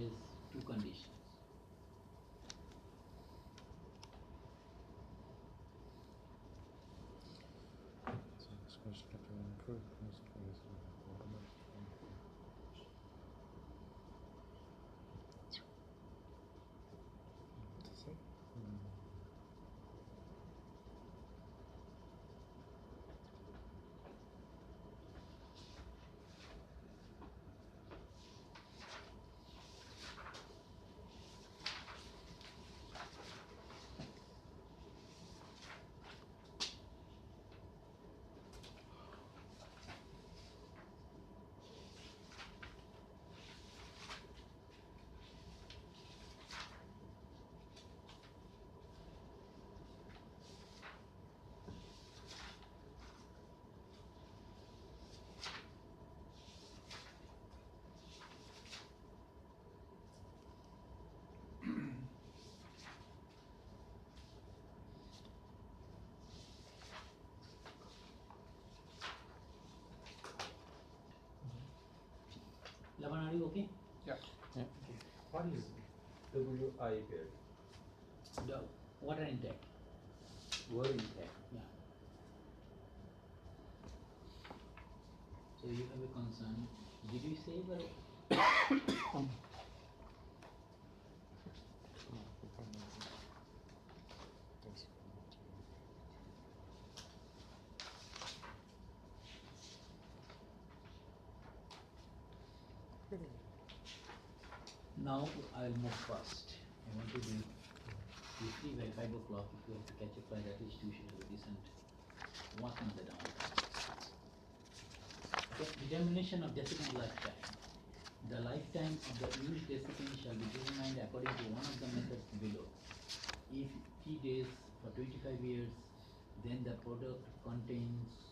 is two conditions. Lavan, are you okay? Yeah. Yeah. Okay. What is WIPL? The water intake. Water intake. Yeah. So you have a concern. Did you say that? Now I'll move fast. I want to do quickly by 5 o'clock. If you have to catch a flight, at least you should have a decent walk on the downtown. Okay, determination of desiccant lifetime. The lifetime of the used desiccant shall be determined according to one of the methods below. If T days for 25 years, then the product contains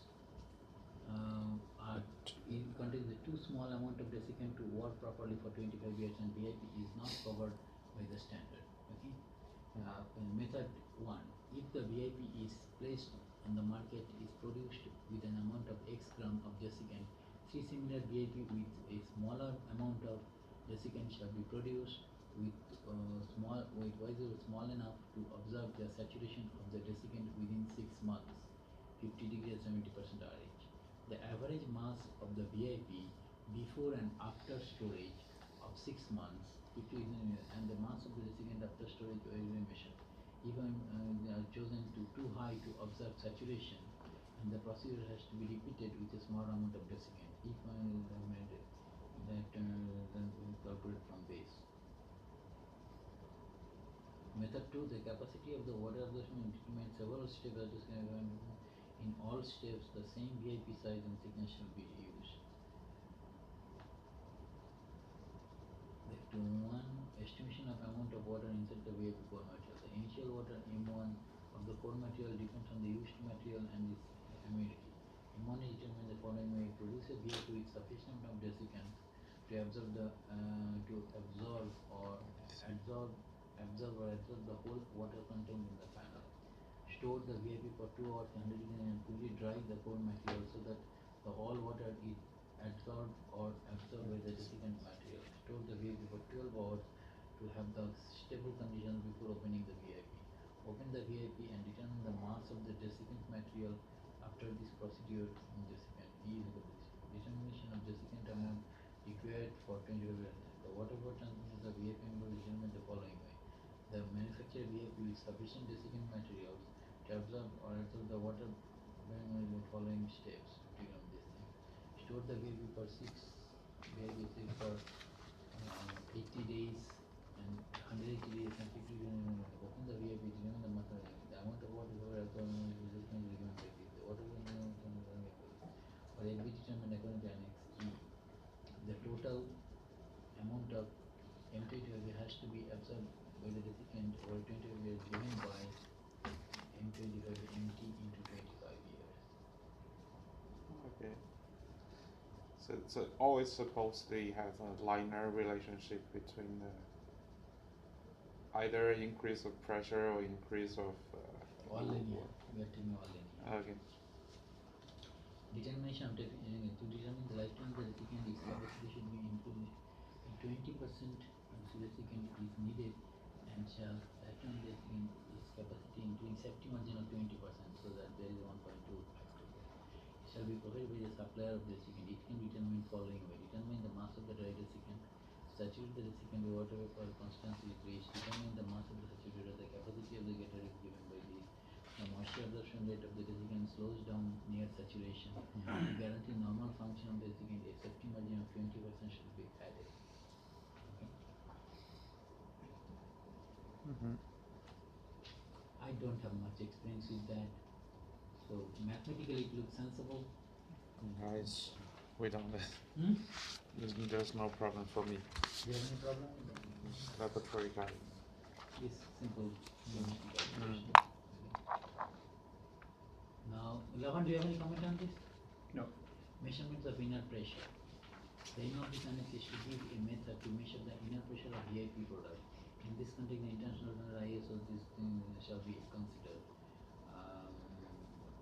it contains a too small amount of desiccant to work properly for 25 years, and BIP is not covered by the standard. Okay. In method 1, if the BIP is placed on the market is produced with an amount of X gram of desiccant, 3 similar BIP with a smaller amount of desiccant shall be produced with small enough to observe the saturation of the desiccant within 6 months, 50 degrees 70% RH. The average mass of the VIP before and after storage of 6 months, 50 and the mass of the desiccant after storage will be measured. Even they are chosen too high to observe saturation, and the procedure has to be repeated with a small amount of desiccant. If made that then we calculate from base. Method 2, the capacity of the water absorption determines several steps. In all steps, the same VIP size and thickness shall be used. Left 1, estimation of amount of water inside the VIP core material. The initial water M1 of the core material depends on the used material and its humidity. M1 is determined the following way: produce a VIP with sufficient amount of desiccant to absorb the whole water contained in the panel. Store the VIP for 2 hours 100 degrees and fully dry the core material so that the whole water is absorbed by the desiccant material. Store the VIP for 12 hours to have the stable conditions before opening the VIP. Open the VIP and determine the mass of the desiccant material after this procedure in desiccant. E is equal to this. Determination of desiccant amount required for 20 years. The water for transmission of the VIP will be determined the following way. The manufactured VIP with sufficient desiccant materials to absorb the water during the following steps to become this thing. Store the VIP for 6 for 80 days and 180 days and 50 days. Open the VIP, determine the method. The amount of water absorbed is given like this. The water for it be determined according to Annex E. The total amount of M25 has to be absorbed by the desiccant over 25 years given by M25 MT into 25 years. Okay. So always supposedly have a linear relationship between either increase of pressure or increase of all linear. We are taking all linear. Okay. Determination of to determine the lifetime of the desiccant, its capacity should be improved by 20% desiccant is needed and shall act on desiccant its capacity including safety margin of 20%, so that there is 1.2 factor there. Shall be provided by the supplier of desiccant. It can determine following way: determine the mass of the dry desiccant, saturate the desiccant with water vapor constantly is reached, determine the mass of the saturated, the capacity of the getter is given by this. The moisture absorption rate of the desiccant slows down near saturation. To guarantee normal function of desiccant, a safety margin of 20% should be added. Okay. I don't have much experience with that, so mathematically it looks sensible. Guys, we don't. Hmm? There's no problem for me. Do you have any problem? Laboratory guy. This simple calculation. Now, Lavan, do you have any comment on this? No. Measurements of inner pressure. The aim of this annex is to give a method to measure the inner pressure of VIP product. In this context, the international standard ISO this thing shall be considered.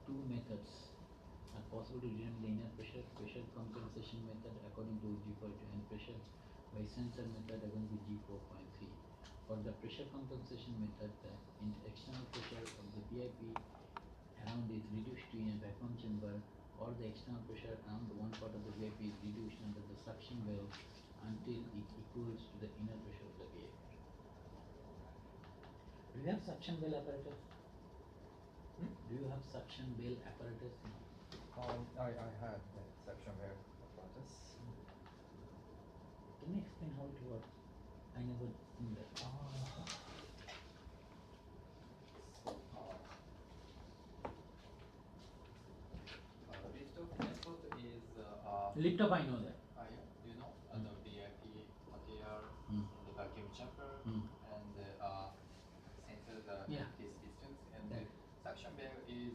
Two methods are possible to determine the inner pressure: pressure compensation method according to G4 and pressure by sensor method according to G4.3. For the pressure compensation method, the external pressure of the VIP around is reduced to in a vacuum chamber, or the external pressure around one part of the VIP is reduced under the suction valve until it equals to the inner pressure of the VIP. Do you have suction valve apparatus? Do you have suction valve apparatus? I had that section where apparatus. Can you explain how it works? I never seen that. Lift Lift up, off method is I know that. yeah, you know, the VIP material, Mm. the vacuum chamber, Mm. and center the Yeah. this distance, and That. the suction valve is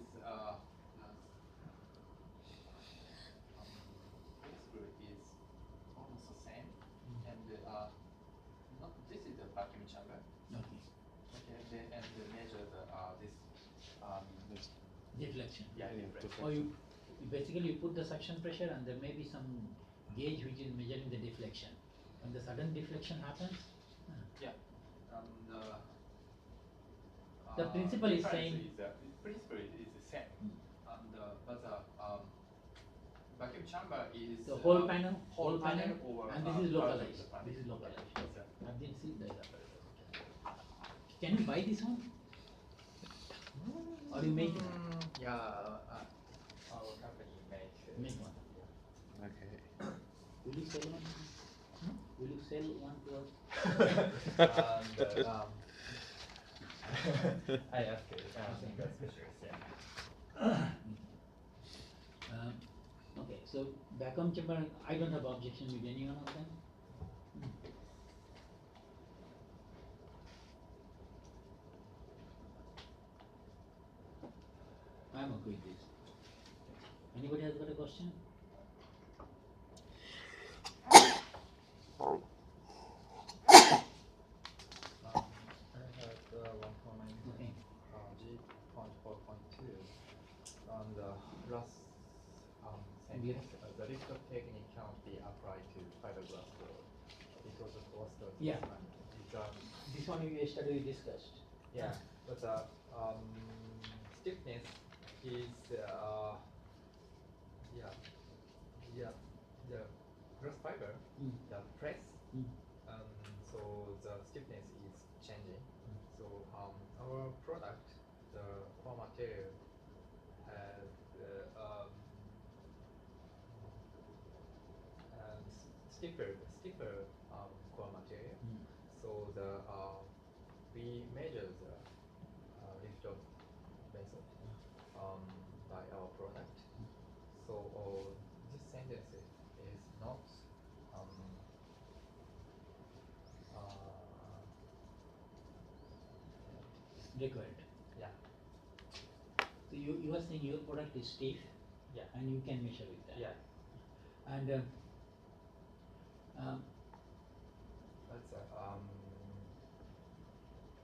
basically is almost the same, and not, this is the vacuum chamber. Okay. Okay, and measure the this Deflection. yeah, deflection. Or you basically you put the suction pressure and there may be some gauge which is measuring the deflection. When the sudden deflection happens, yeah, The principle is difference same. Principle is the same, Mm. and but vacuum chamber is the whole panel, whole panel over, and this is part of localized. the panel. This is localized. Yeah. I've been seen that apparatus. Can you buy this one? Or you make it? Yeah, our company Make one. Okay. Will you sell one? Will you sell one to us? and I asked it, the specialist, yeah. Okay, so vacuum chamber, I don't have objection with any one of them. I'm okay with this. Anybody has got a question? I had one comment. Okay. G.4.2 on the last Yes. sentence, the lift off technique cannot be applied to fiberglass board because of cost of Yeah. design. This one you yesterday we discussed. Yeah, but stiffness is the glass fiber, Mm. the press, Mm. so the stiffness is changing. So our product, the core material has stiffer core material. Mm. So the we measure the lift off method by our product. So this sentence is not Required. yeah. So you are saying your product is stiff, Yeah. and you can measure with that. Yeah. And That's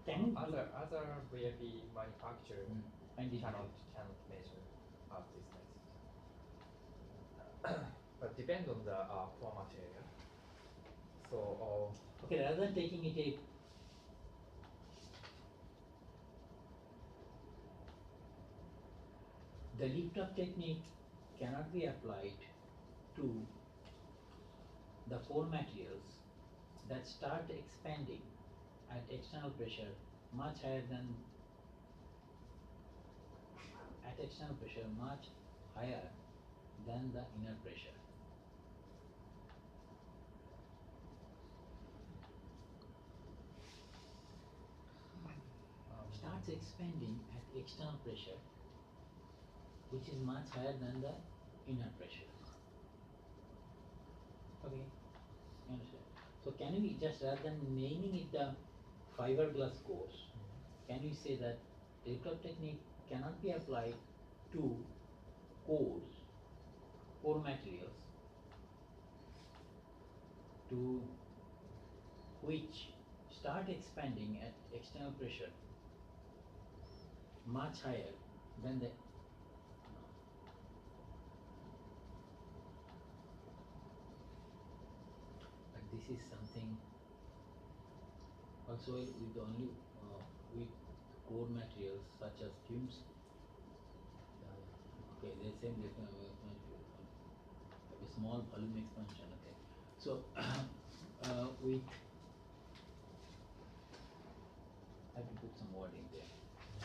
can you other VIP manufacturer find it cannot measure this method. But depend on the core material. So Okay, rather than taking it a the lift up technique cannot be applied to the core materials that start expanding at external pressure much higher than much higher than the inner pressure. Starts expanding at external pressure which is much higher than the inner pressure. Okay, you understand? So can we just, rather than naming it the fiberglass cores, can we say that lift up technique cannot be applied to core materials to which start expanding at external pressure much higher than the but this is something also with only with core materials such as fumes. Okay, they say a small volume expansion. Okay, so with I have to put some word in there.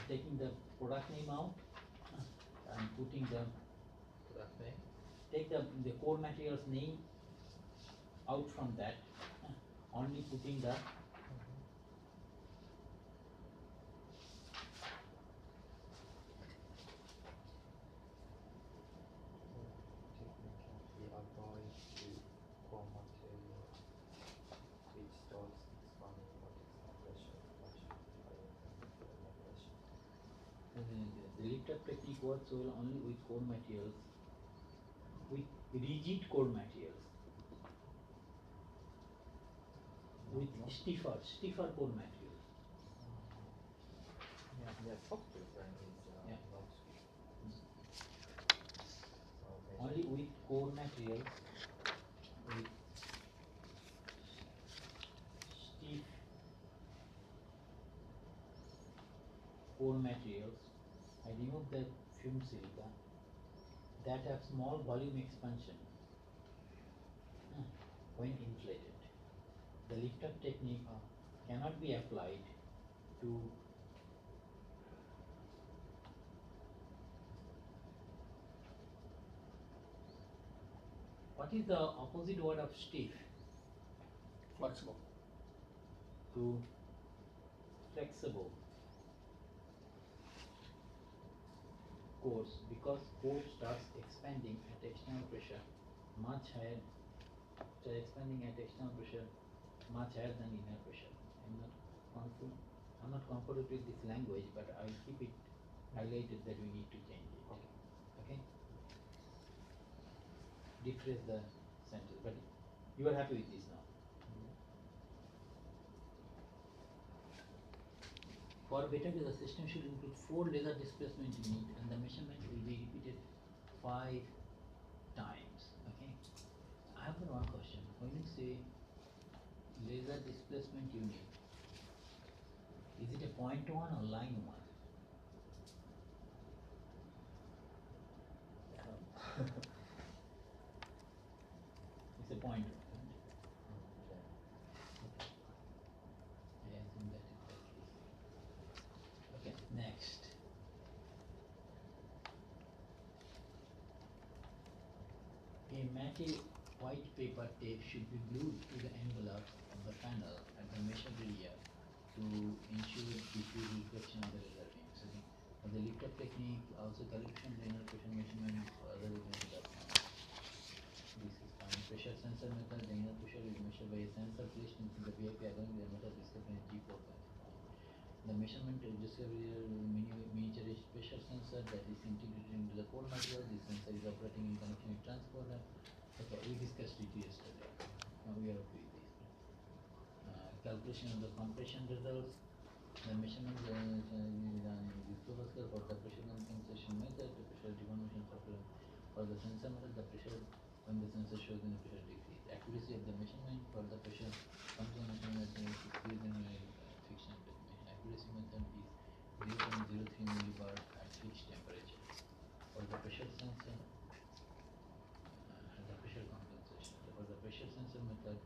Taking the product name out and putting the Product name? take the core materials name out from that, only putting the Technically applied to core material which starts expanding at external pressure much higher than the inner pressure. the lift up technique works well only with core materials, with rigid core materials, with stiffer core materials. Yeah, software frame is Yeah. not Only with core materials, with stiff core materials. I remove the fume silica that have small volume expansion when inflated. The lift up technique cannot be applied to what is the opposite word of stiff? Flexible. To flexible cores, because core starts expanding at external pressure much higher, expanding at external pressure much higher than inner pressure. I'm not comfortable with this language, but I'll keep it highlighted that we need to change it. Okay? Rephrase the sentence, but you are happy with this now. For better, the system should include 4 laser displacement unit and the measurement will be repeated 5 times. Okay. I have one question. When you say laser displacement unit, is it a point one or line one? It's a point one. I assume that is the case. Okay, next. A matte white paper tape should be glued to the envelope of the panel at the measured area to ensure diffuse reflection of the laser beams. Okay. For the lift up technique, also calibration, linear pressure measurement, other methods. This is fine. Pressure sensor method, the inner pressure is measured by a sensor placed in the VIP along the method described in G4. The measurement is discovery miniature pressure sensor that is integrated into the core material. This sensor is operating in connection with transporter. Okay, we discussed it yesterday. Now we are okay with this. Calculation of the compression results. The measurement is done in Victor for the pressure compensation method, the pressure deformation software. For the sensor method, the pressure when the sensor shows in the pressure decrease. Accuracy of the measurement for the pressure confirmation the pressure sensor the pressure compensation. For the pressure sensor method,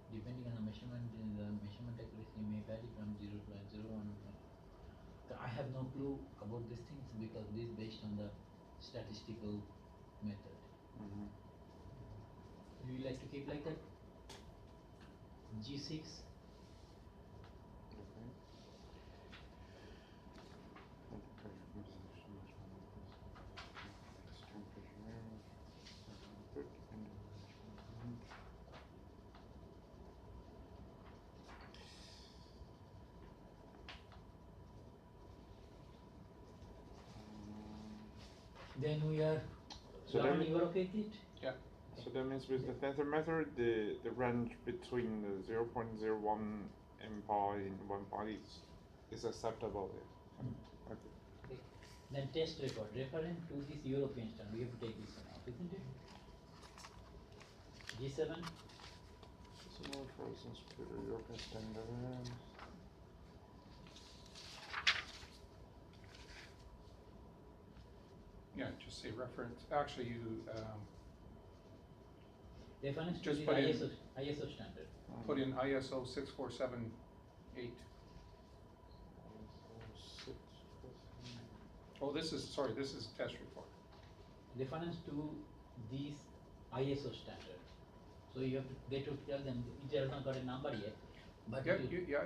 depending on the measurement, the measurement accuracy may vary from 0.01. I have no clue about these things because this is based on the statistical method. Mhm. Do you like to keep like that? G6. Okay. Then we are. So that Lavan, mean- you are okay with it? Yeah. So that means with the tensor method, the range between the 0.01 MPa and 1 is acceptable. Mm. Okay. Okay. Then test record referring to this European standard. We have to take this one off, isn't it? G7. Similar for instance to the European standard. Yeah, just say reference, actually you, Reference to Just the put in- ISO standard. put in ISO 6478. Oh, this is, sorry, this is test report. Reference to this ISO standard. So you have to, they to tell them it has not got a number yet, but Yeah,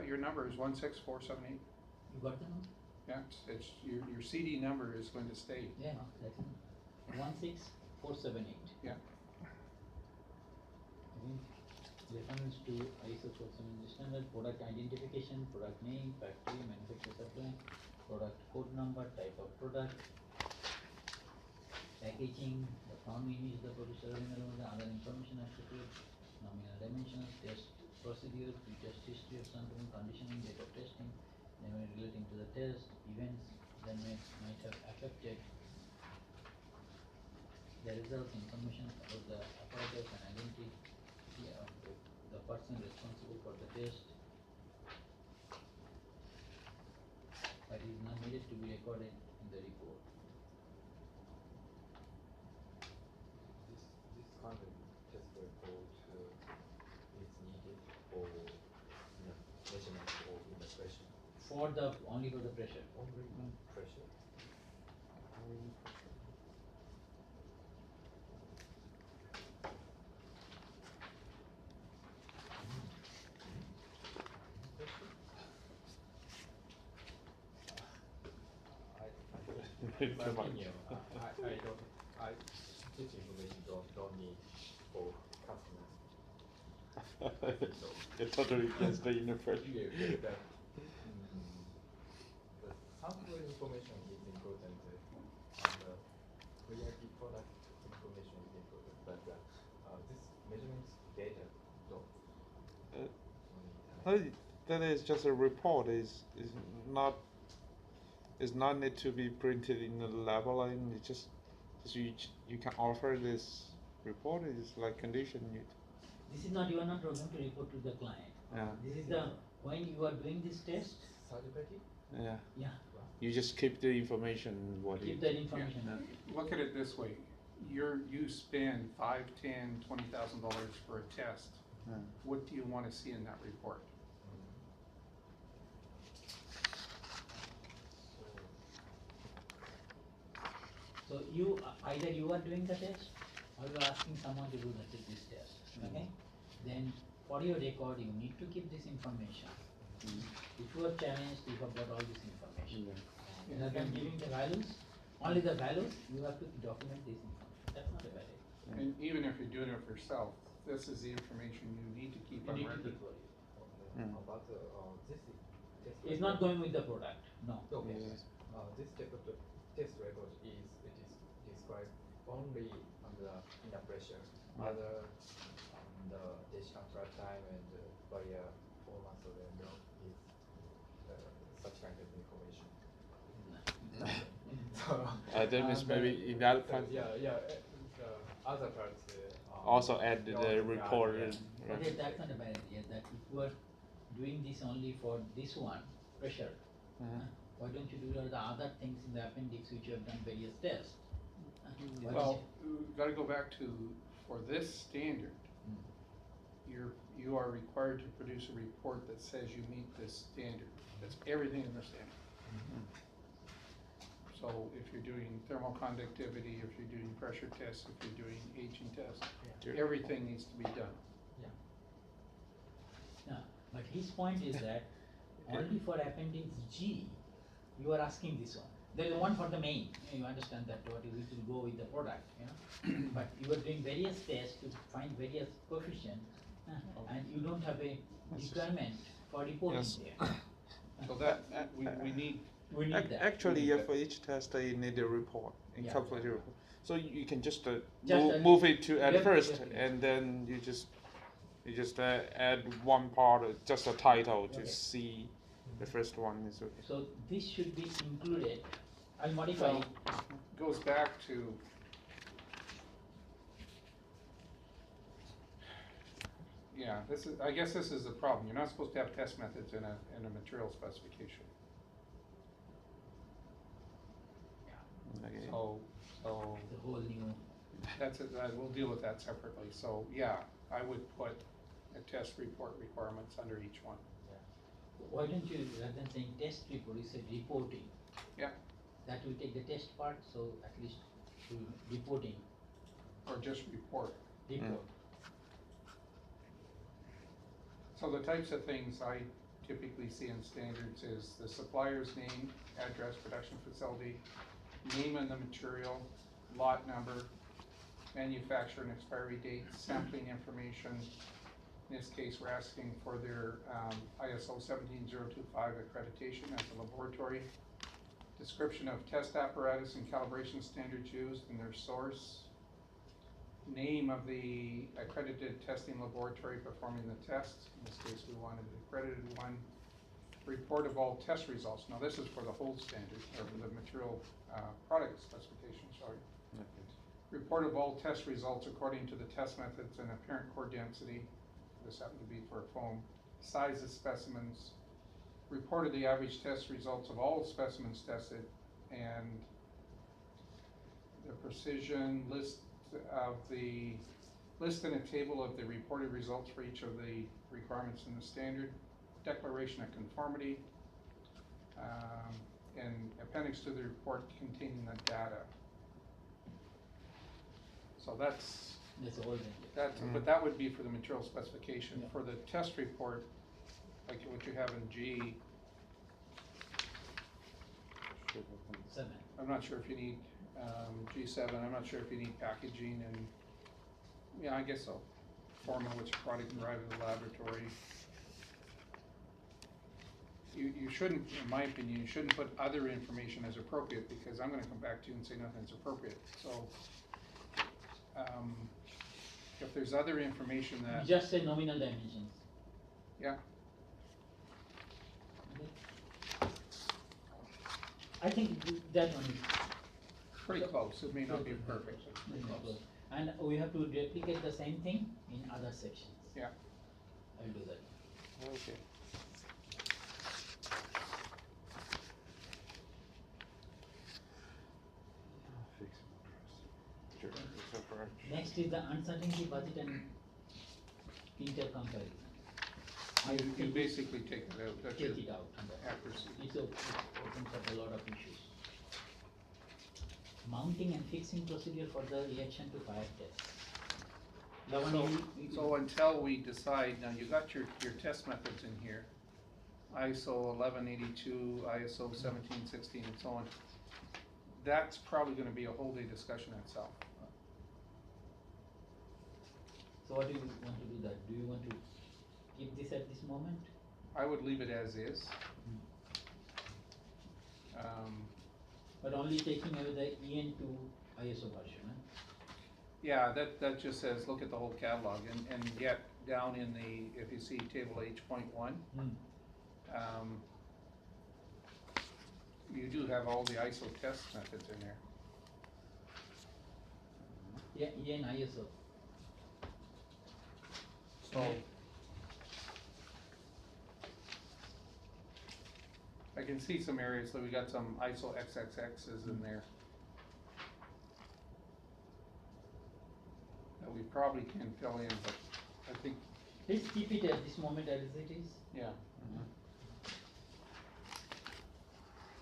your number is 16478. you got the number? Yeah, it's, your CD number is going to stay. Yeah, that's it. 16478. Yeah. Reference to ISO 470 standard, product identification, product name, factory, manufacturer, supply, product code number, type of product, packaging, the farm image, the producer, the other information attribute, nominal dimensions, test procedure, pre-test history of sample conditioning, date of testing, then relating to the test, events that might have affected the results, information about the apparatus and identity of the person responsible for the test. But it is not needed to be recorded in the report. This kind of test report is needed for measurement or in the pressure. For the only for the pressure. Only pressure. Too In my much. opinion, I don't, this information don't need for customers. You're totally against the interpret. Yeah, that, the sample information is important, and the VIP product information is important, but this measurement data don't. That is just a report. Is not need to be printed in the lab line. It's just you can offer this report. It's like condition. This is not, you are not going to report to the client. Yeah. This is the, when you are doing this test, Third party? Yeah. yeah, You just keep the information. What keep you. that information. Look at it this way, you spend $5, $10, $20,000 for a test. Yeah. What do you wanna see in that report? So you, either you are doing the test or you are asking someone to do this test, okay? Then for your record, you need to keep this information. If you are challenged, you have got all this information. Yeah. Rather than giving the values, only the values, you have to document this information. That's not a bad idea. And even if you're doing it for yourself, this is the information you need to keep You on need to record. keep for it. About this test It's not going with the product, no. Okay. Yes. This type of test record it is described only in the pressure. Other the discharge time and barrier performance of the envelope is such kind of information. So That means maybe in that part. the other parts Also add the also report. yeah. Okay, that's not a bad idea, that if you are doing this only for this one, pressure, why don't you do the other things in the appendix which you have done various tests? What Well, is we've gotta go back to, for this standard, you are required to produce a report that says you meet this standard. That's everything in the standard. So if you're doing thermal conductivity, if you're doing pressure tests, if you're doing aging tests, Yeah. everything needs to be done. No, but his point is that only for appendix G, you are asking this one. There is one for the main, you understand that what which will go with the product, you know. But you are doing various tests to find various coefficients, and you don't have a requirement for reporting Yes. there. So that, we need, We need that. Actually, Yeah. for each test, you need a report, Yeah. calculated report. So you can just, Just, move it to at yep, first, yep, yep. and then you just add one part, just a title to Okay. see the first one is okay. So this should be included. I'll modify well, it. goes back to, yeah, this is, I guess this is the problem. You're not supposed to have test methods in a material specification. Okay. So, The whole new. that's it, we'll deal with that separately. So, yeah, I would put a test report requirements under each one. Why don't you, rather than saying test report, you said reporting? Yeah. That will take the test part, so at least to reporting, Or just report. report. So the types of things I typically see in standards is the supplier's name, address, production facility, name of the material, lot number, manufacturer and expiry date, sampling information. In this case, we're asking for their ISO 17025 accreditation as a laboratory. Description of test apparatus and calibration standards used and their source. Name of the accredited testing laboratory performing the tests. In this case, we wanted an accredited one. Report of all test results. Now, this is for the whole standard, or for the material product specification, sorry. Report of all test results according to the test methods and apparent core density. This happened to be for a foam. Size of specimens. Report of the average test results of all specimens tested, and the precision list of the list in a table of the reported results for each of the requirements in the standard. Declaration of conformity, and appendix to the report containing the data. So that's, That's all then. but that would be for the material specification. Yeah. For the test report, like what you have in G, 7. I'm not sure if you need, G7, I'm not sure if you need packaging and, yeah, I guess so. Form of which product derived in the laboratory. You shouldn't, in my opinion, you shouldn't put other information as appropriate, because I'm gonna come back to you and say nothing's appropriate, so. If there's other information You that, just say nominal dimensions. yeah, Okay. I think that one is. pretty close, it may not be perfect, but pretty Very close. close. And we have to replicate the same thing in other sections. Yeah. I'll do that. Okay. Sure. So for Next is the uncertainty budget and intercomparison. I You think basically take it out, that's your take it out. accuracy. It opens up a lot of issues. Mounting and fixing procedure for the reaction to fire test. The one So until we decide, now you got your test methods in here, ISO 1182, ISO 1716, and so on. That's probably gonna be a whole day discussion itself. So what do you want to do that? Do you want to keep this at this moment? I would leave it as is. But only taking away the EN2 ISO version, huh? Yeah, that just says, look at the whole catalog, and yet down in the, if you see table H.1, you do have all the ISO test methods in there. Yeah, EN ISO. So, I can see some areas, so we got some ISO XXXs in there. probably can fill in, but I think, Let's keep it at this moment as it is. yeah.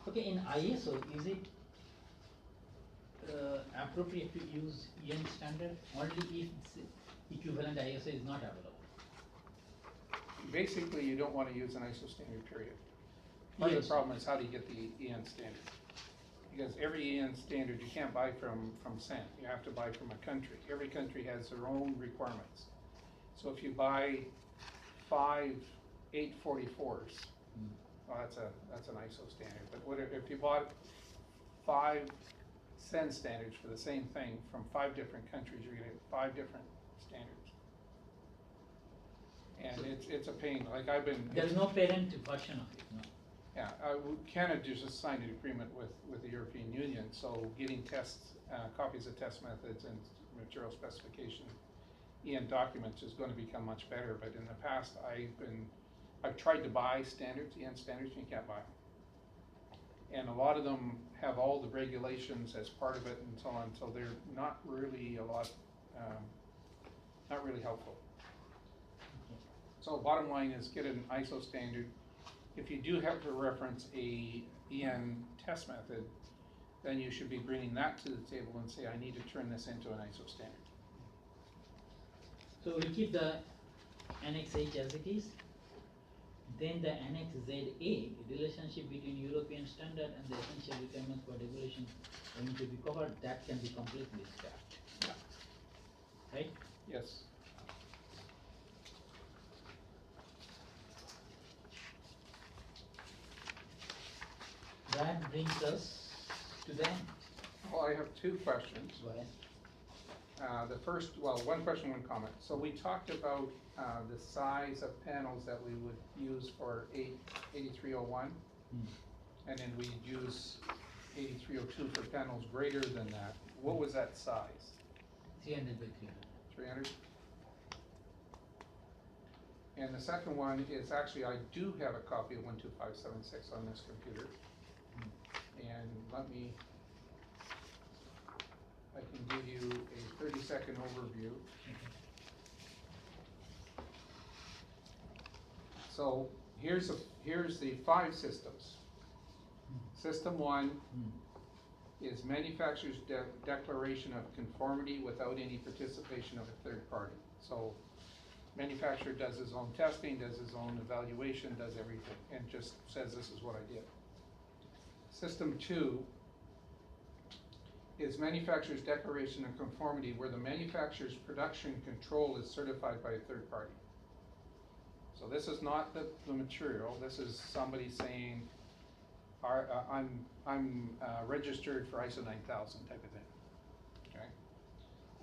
Okay, in ISO, is it appropriate to use EN standard only if equivalent ISO is not available? Basically, you don't wanna use an ISO standard, period. Part of Yes. the problem is how do you get the EN standard? Because every EN standard, you can't buy from CENT, you have to buy from a country. Every country has their own requirements. So if you buy 5 844s, well, that's an ISO standard, but if you bought 5 CEN standards for the same thing from 5 different countries, you're gonna get 5 different standards. And it's a pain, like I've been. There is no parent version of it, no? Yeah, Canada just signed an agreement with the European Union, so getting copies of test methods and material specification EN documents is gonna become much better, but in the past, I've tried to buy standards, EN standards, and you can't buy them. And a lot of them have all the regulations as part of it and so on, so they're not really not really helpful. So bottom line is get an ISO standard. If you do have to reference a EN test method, then you should be bringing that to the table and say, I need to turn this into an ISO standard. So we keep the Annex H as it is. Then the Annex ZA, relationship between European standard and the essential requirements for regulation going to be covered, that can be completely scrapped. Yeah. Right? Yes. That brings us to the end. Well, I have 2 questions. Go ahead. The first, well, 1 question, 1 comment. So we talked about the size of panels that we would use for 8301, and then we use 8302 for panels greater than that. What was that size? 300 by 300. 300? And the second one is actually, I do have a copy of 12576 on this computer. And I can give you a 30-second overview. So here's the 5 systems. System 1 is manufacturer's declaration of conformity without any participation of a third party. So manufacturer does his own testing, does his own evaluation, does everything, and just says this is what I did. System 2 is manufacturer's declaration of conformity where the manufacturer's production control is certified by a third party. So this is not the material, this is somebody saying, I'm registered for ISO 9000 type of thing, okay?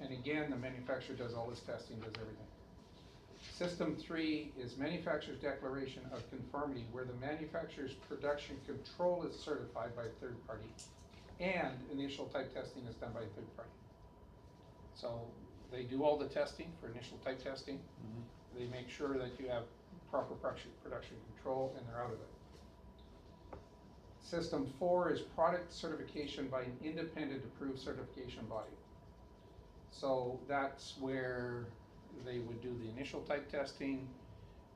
And again, the manufacturer does all this testing, does everything. System 3 is manufacturer's declaration of conformity where the manufacturer's production control is certified by a third party and initial type testing is done by a third party. So they do all the testing for initial type testing. They make sure that you have proper production control and they're out of it. System 4 is product certification by an independent approved certification body. So that's where they would do the initial type testing,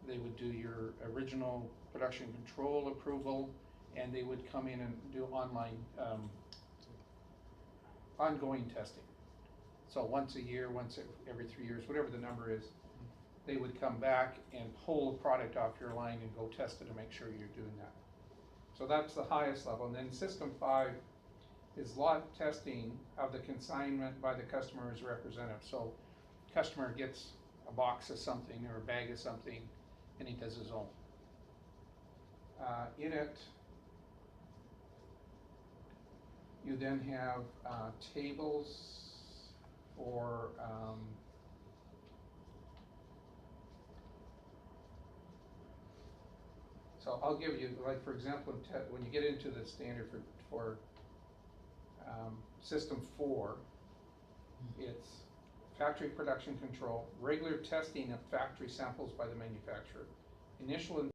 they would do your original production control approval, and they would come in and do online, ongoing testing. So once a year, once every 3 years, whatever the number is, they would come back and pull a product off your line and go test it to make sure you're doing that. So that's the highest level. And then System 5 is lot testing of the consignment by the customer as representative. So customer gets a box of something or a bag of something and he does his own. In it, you then have tables for so I'll give you, like for example, when you get into the standard for System 4, it's factory production control, regular testing of factory samples by the manufacturer, initial